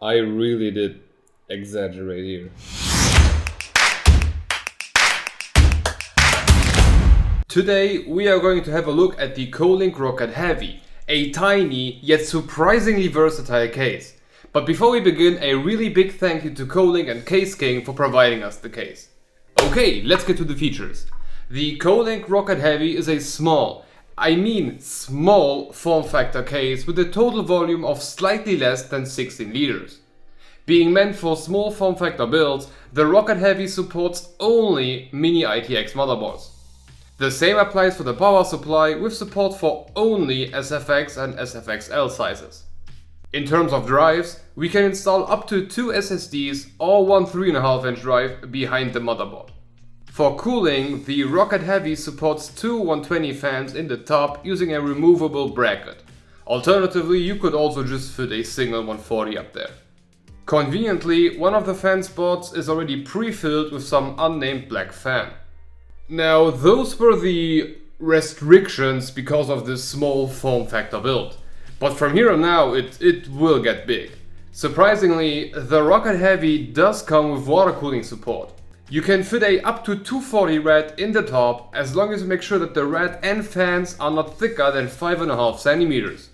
I really did exaggerate here. Today we are going to have a look at the Kolink Rocket Heavy, a tiny yet surprisingly versatile case. But before we begin, a really big thank you to Kolink and Caseking for providing us the case. Okay, let's get to the features. The Kolink Rocket Heavy is a small form factor case with a total volume of slightly less than 16 liters. Being meant for small form factor builds, the Rocket Heavy supports only Mini-ITX motherboards. The same applies for the power supply, with support for only SFX and SFXL sizes. In terms of drives, we can install up to 2 SSDs or one 3.5-inch drive behind the motherboard. For cooling, the Rocket Heavy supports 2 120 fans in the top using a removable bracket. Alternatively, you could also just fit a single 140 up there. Conveniently, one of the fan spots is already pre-filled with some unnamed black fan. Now, those were the restrictions because of this small form factor build. But from here on out, it will get big. Surprisingly, the Rocket Heavy does come with water cooling support. You can fit a up to 240 rad in the top, as long as you make sure that the rad and fans are not thicker than 5.5 centimeters.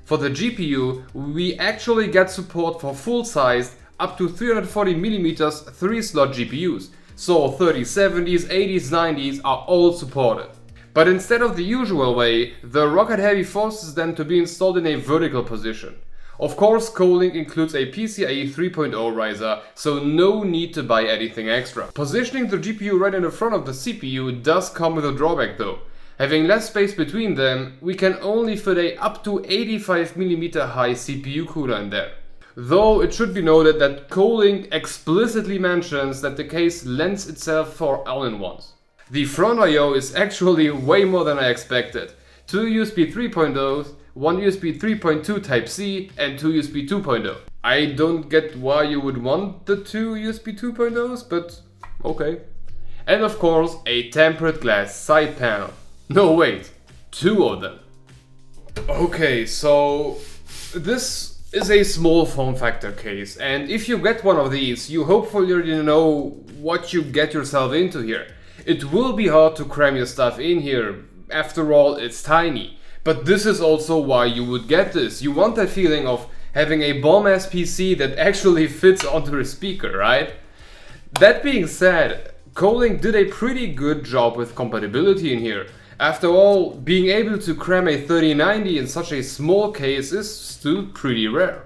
For the GPU, we actually get support for full-sized up to 340mm 3-slot GPUs. So 3070s, 80s, 90s are all supported. But instead of the usual way, the Rocket Heavy forces them to be installed in a vertical position. Of course, Kolink includes a PCIe 3.0 riser, so no need to buy anything extra. Positioning the GPU right in the front of the CPU does come with a drawback though. Having less space between them, we can only fit a up to 85mm high CPU cooler in there. Though it should be noted that Kolink explicitly mentions that the case lends itself for all-in-ones. The front I/O is actually way more than I expected. 2 USB 3.0s, 1 USB 3.2 Type-C and 2 USB 2.0. I don't get why you would want the 2 USB 2.0s, but okay. And of course a tempered glass side panel. No wait, 2 of them. Okay, so this is a small form factor case, and if you get one of these, you hopefully already know what you get yourself into here. It will be hard to cram your stuff in here, after all it's tiny. But this is also why you would get this. You want that feeling of having a bomb-ass PC that actually fits onto a speaker, right? That being said, Kolink did a pretty good job with compatibility in here. After all, being able to cram a 3090 in such a small case is still pretty rare.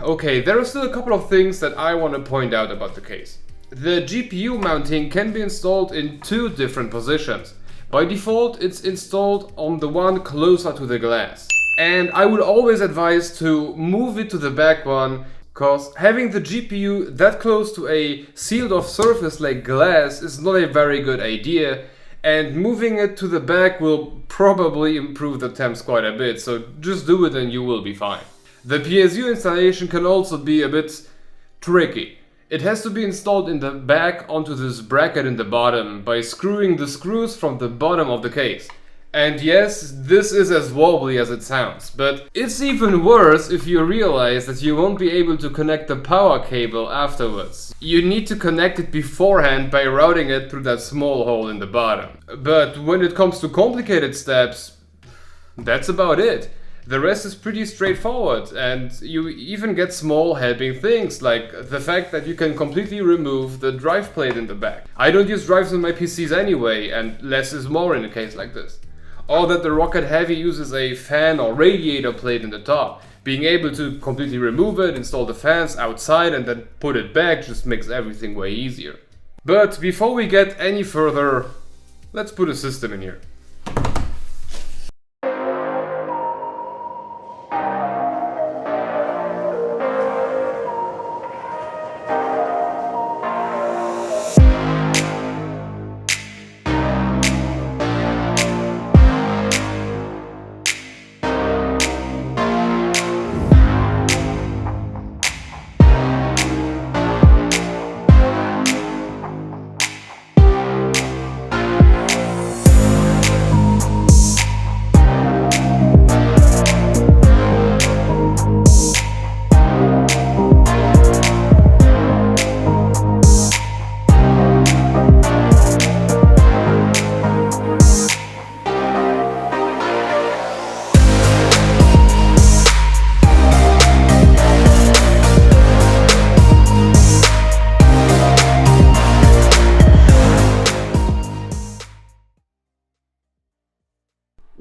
Okay, there are still a couple of things that I want to point out about the case. The GPU mounting can be installed in 2 different positions. By default, it's installed on the one closer to the glass. And I would always advise to move it to the back one, cause having the GPU that close to a sealed off surface like glass is not a very good idea. And moving it to the back will probably improve the temps quite a bit, so just do it and you will be fine. The PSU installation can also be a bit tricky. It has to be installed in the back onto this bracket in the bottom by screwing the screws from the bottom of the case. And yes, this is as wobbly as it sounds, but it's even worse if you realize that you won't be able to connect the power cable afterwards. You need to connect it beforehand by routing it through that small hole in the bottom. But when it comes to complicated steps, that's about it. The rest is pretty straightforward, and you even get small helping things, like the fact that you can completely remove the drive plate in the back. I don't use drives on my PCs anyway, and less is more in a case like this. Or that the Rocket Heavy uses a fan or radiator plate in the top. Being able to completely remove it, install the fans outside and then put it back just makes everything way easier. But before we get any further, let's put a system in here.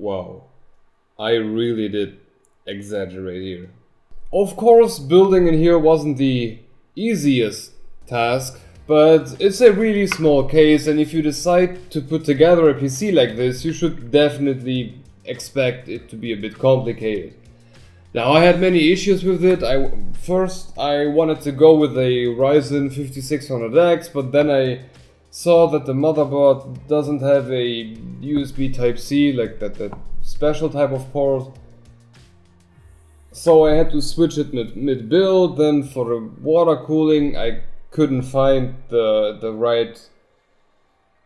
Wow, I really did exaggerate here. Of course, building in here wasn't the easiest task, but it's a really small case, and if you decide to put together a PC like this, you should definitely expect it to be a bit complicated. Now, I had many issues with it. First I wanted to go with a Ryzen 5600X, but then I saw that the motherboard doesn't have a USB Type-C, like that special type of port. So I had to switch it mid-build. Then for the water cooling, I couldn't find the right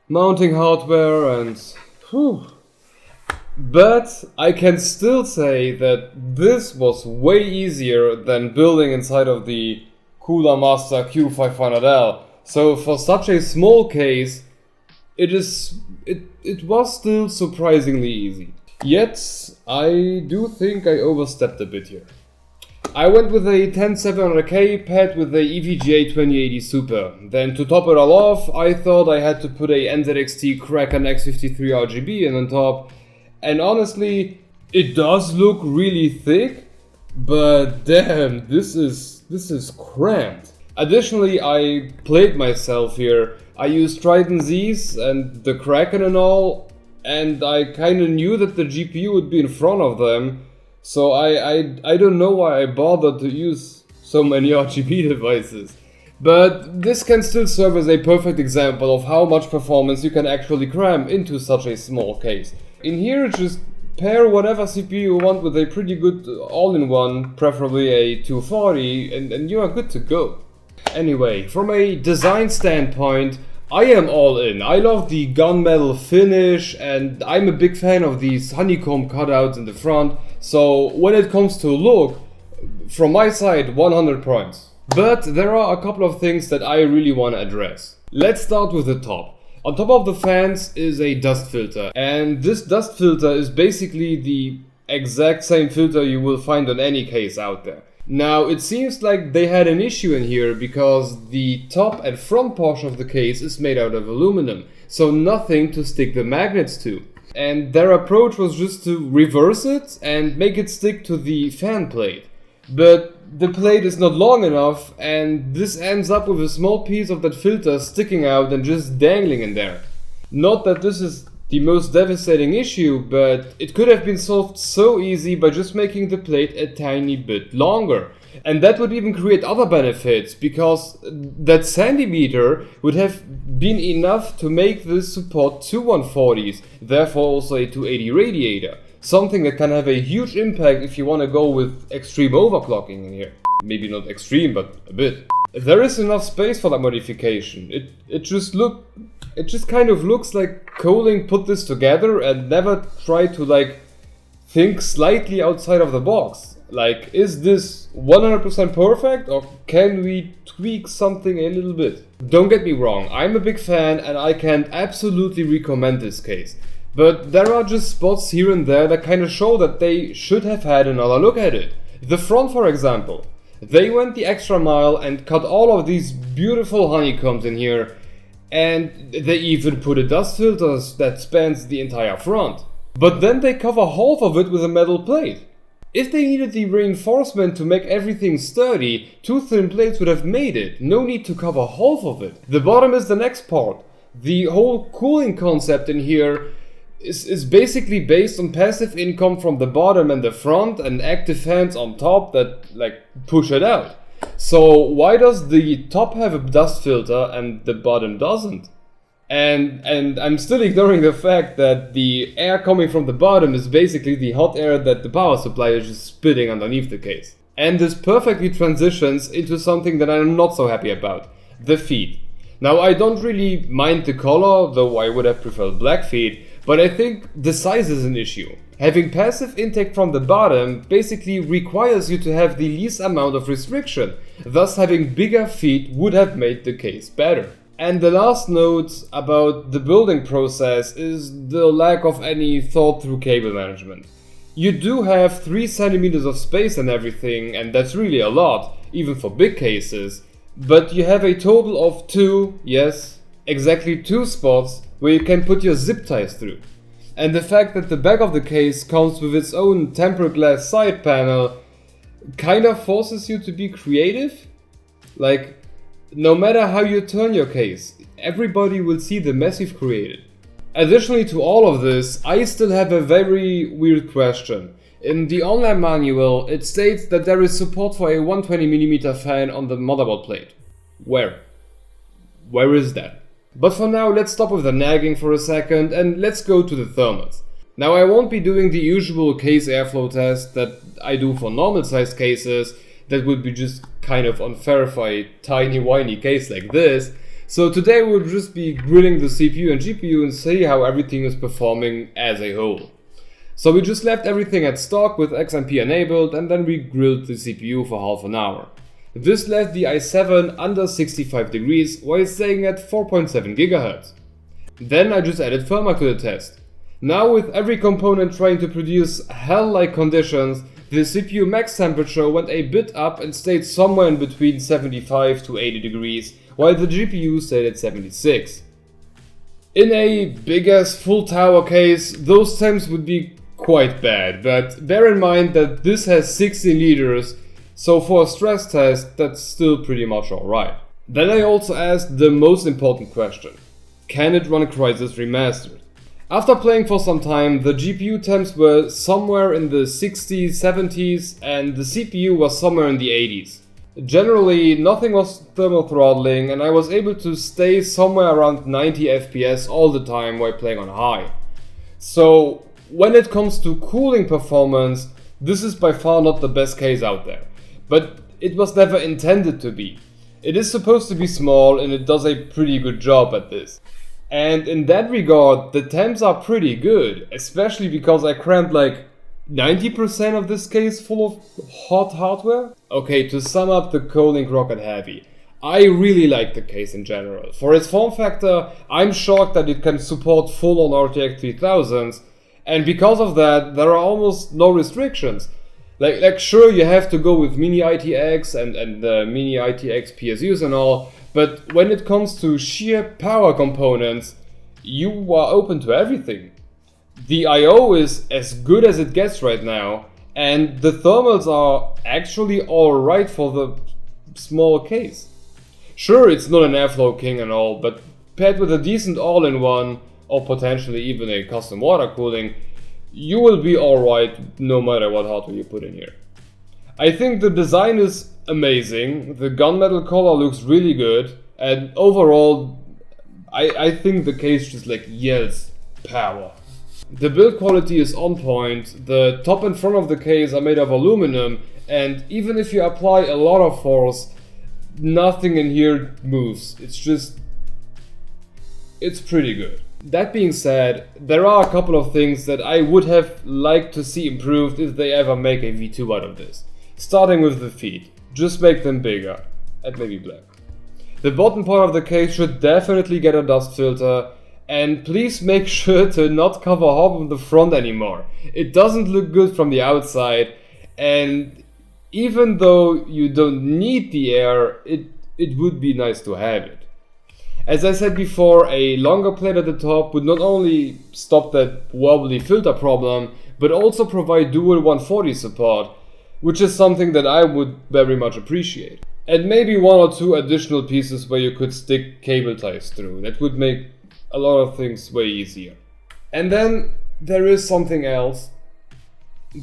mounting hardware, and whew. But I can still say that this was way easier than building inside of the Cooler Master Q500L. So for such a small case, it was still surprisingly easy. Yet I do think I overstepped a bit here. I went with a 10700K pad with a EVGA 2080 Super. Then to top it all off, I thought I had to put a NZXT Kraken X53 RGB in on top. And honestly, it does look really thick, but damn, this is cramped. Additionally, I played myself here. I used Trident Z's and the Kraken and all, and I kinda knew that the GPU would be in front of them, so I don't know why I bothered to use so many RGB devices. But this can still serve as a perfect example of how much performance you can actually cram into such a small case. In here, just pair whatever CPU you want with a pretty good all-in-one, preferably a 240, and you are good to go. Anyway, from a design standpoint, I am all in. I love the gunmetal finish, and I'm a big fan of these honeycomb cutouts in the front, so when it comes to look, from my side, 100 points. But there are a couple of things that I really want to address. Let's start with the top. On top of the fans is a dust filter, and this dust filter is basically the exact same filter you will find on any case out there. Now, it seems like they had an issue in here because the top and front portion of the case is made out of aluminum, so nothing to stick the magnets to. And their approach was just to reverse it and make it stick to the fan plate. But the plate is not long enough, and this ends up with a small piece of that filter sticking out and just dangling in there. Not that this is the most devastating issue, but it could have been solved so easy by just making the plate a tiny bit longer. And that would even create other benefits, because that centimeter would have been enough to make this support two 140s, therefore also a 280 radiator. Something that can have a huge impact if you want to go with extreme overclocking in here. Maybe not extreme, but a bit. There is enough space for that modification. It just kind of looks like Kolink put this together and never tried to think slightly outside of the box. Like, is this 100% perfect, or can we tweak something a little bit? Don't get me wrong, I'm a big fan and I can absolutely recommend this case. But there are just spots here and there that kind of show that they should have had another look at it. The front, for example. They went the extra mile and cut all of these beautiful honeycombs in here, and they even put a dust filter that spans the entire front. But then they cover half of it with a metal plate. If they needed the reinforcement to make everything sturdy, two thin plates would have made it. No need to cover half of it. The bottom is the next part. The whole cooling concept in here is basically based on passive income from the bottom and the front, and active fans on top that push it out. So why does the top have a dust filter and the bottom doesn't? And I'm still ignoring the fact that the air coming from the bottom is basically the hot air that the power supply is just spitting underneath the case. And this perfectly transitions into something that I'm not so happy about: the feet. Now, I don't really mind the color, though I would have preferred black feet. But I think the size is an issue. Having passive intake from the bottom basically requires you to have the least amount of restriction. Thus, having bigger feet would have made the case better. And the last note about the building process is the lack of any thought through cable management. You do have 3 centimeters of space and everything, and that's really a lot, even for big cases. But you have a total of 2, yes, exactly 2 spots where you can put your zip ties through. And the fact that the back of the case comes with its own tempered glass side panel kind of forces you to be creative. Like, no matter how you turn your case, everybody will see the mess you've created. Additionally to all of this, I still have a very weird question. In the online manual, it states that there is support for a 120mm fan on the motherboard plate. Where? Where is that? But for now, let's stop with the nagging for a second and let's go to the thermals. Now, I won't be doing the usual case airflow test that I do for normal sized cases. That would be just kind of unfair for a tiny whiny case like this. So today we'll just be grilling the CPU and GPU and see how everything is performing as a whole. So we just left everything at stock with XMP enabled and then we grilled the CPU for half an hour. This left the i7 under 65 degrees while staying at 4.7 GHz. Then I just added firmware to the test. Now with every component trying to produce hell-like conditions, the CPU max temperature went a bit up and stayed somewhere in between 75 to 80 degrees, while the GPU stayed at 76. In a big ass full tower case, those temps would be quite bad, but bear in mind that this has 16 liters, so for a stress test that's still pretty much alright. Then I also asked the most important question: can it run Crysis Remastered? After playing for some time, the GPU temps were somewhere in the 60s, 70s, and the CPU was somewhere in the 80s. Generally, nothing was thermal throttling, and I was able to stay somewhere around 90 FPS all the time while playing on high. So, when it comes to cooling performance, this is by far not the best case out there. But it was never intended to be. It is supposed to be small, and it does a pretty good job at this. And in that regard, the temps are pretty good, especially because I crammed like 90% of this case full of hot hardware. Okay, to sum up the Kolink Rocket Heavy, I really like the case in general. For its form factor, I'm shocked that it can support full-on RTX 3000s, and because of that, there are almost no restrictions. Like sure, you have to go with Mini-ITX and the Mini-ITX PSUs and all, but when it comes to sheer power components, you are open to everything. The I/O is as good as it gets right now, and the thermals are actually alright for the small case. Sure, it's not an airflow king and all, but paired with a decent all-in-one, or potentially even a custom water cooling, you will be alright no matter what hardware you put in here. I think the design is amazing, the gunmetal color looks really good, and overall I think the case just like yells power. The build quality is on point, the top and front of the case are made of aluminum, and even if you apply a lot of force, nothing in here moves. It's pretty good. That being said, there are a couple of things that I would have liked to see improved if they ever make a V2 out of this. Starting with the feet. Just make them bigger, and maybe black. The bottom part of the case should definitely get a dust filter, and please make sure to not cover half of the front anymore. It doesn't look good from the outside, and even though you don't need the air, it would be nice to have it. As I said before, a longer plate at the top would not only stop that wobbly filter problem, but also provide dual 140 support, which is something that I would very much appreciate. And maybe one or two additional pieces where you could stick cable ties through. That would make a lot of things way easier. And then there is something else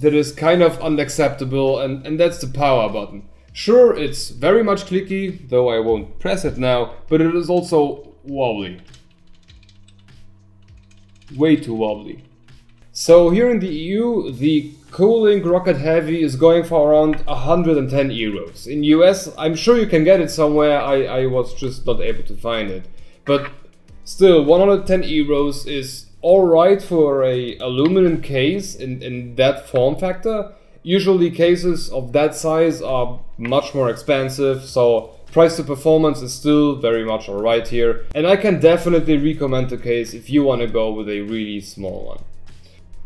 that is kind of unacceptable, and that's the power button. Sure, it's very much clicky, though I won't press it now, but it is also wobbly. Way too wobbly. So here in the EU, the Kolink Rocket Heavy is going for around 110 euros. In US, I'm sure you can get it somewhere, I was just not able to find it. But still, 110 euros is alright for a aluminum case in that form factor. Usually cases of that size are much more expensive, so price to performance is still very much alright here. And I can definitely recommend the case if you want to go with a really small one.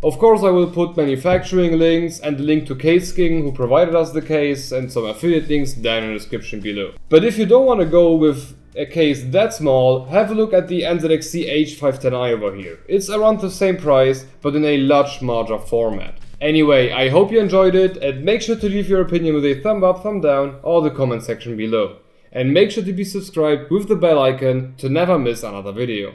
Of course, I will put manufacturing links and the link to Caseking, who provided us the case, and some affiliate links down in the description below. But if you don't want to go with a case that small, have a look at the NZXT H510i over here. It's around the same price, but in a much larger format. Anyway, I hope you enjoyed it, and make sure to leave your opinion with a thumb up, thumb down, or the comment section below. And make sure to be subscribed with the bell icon to never miss another video.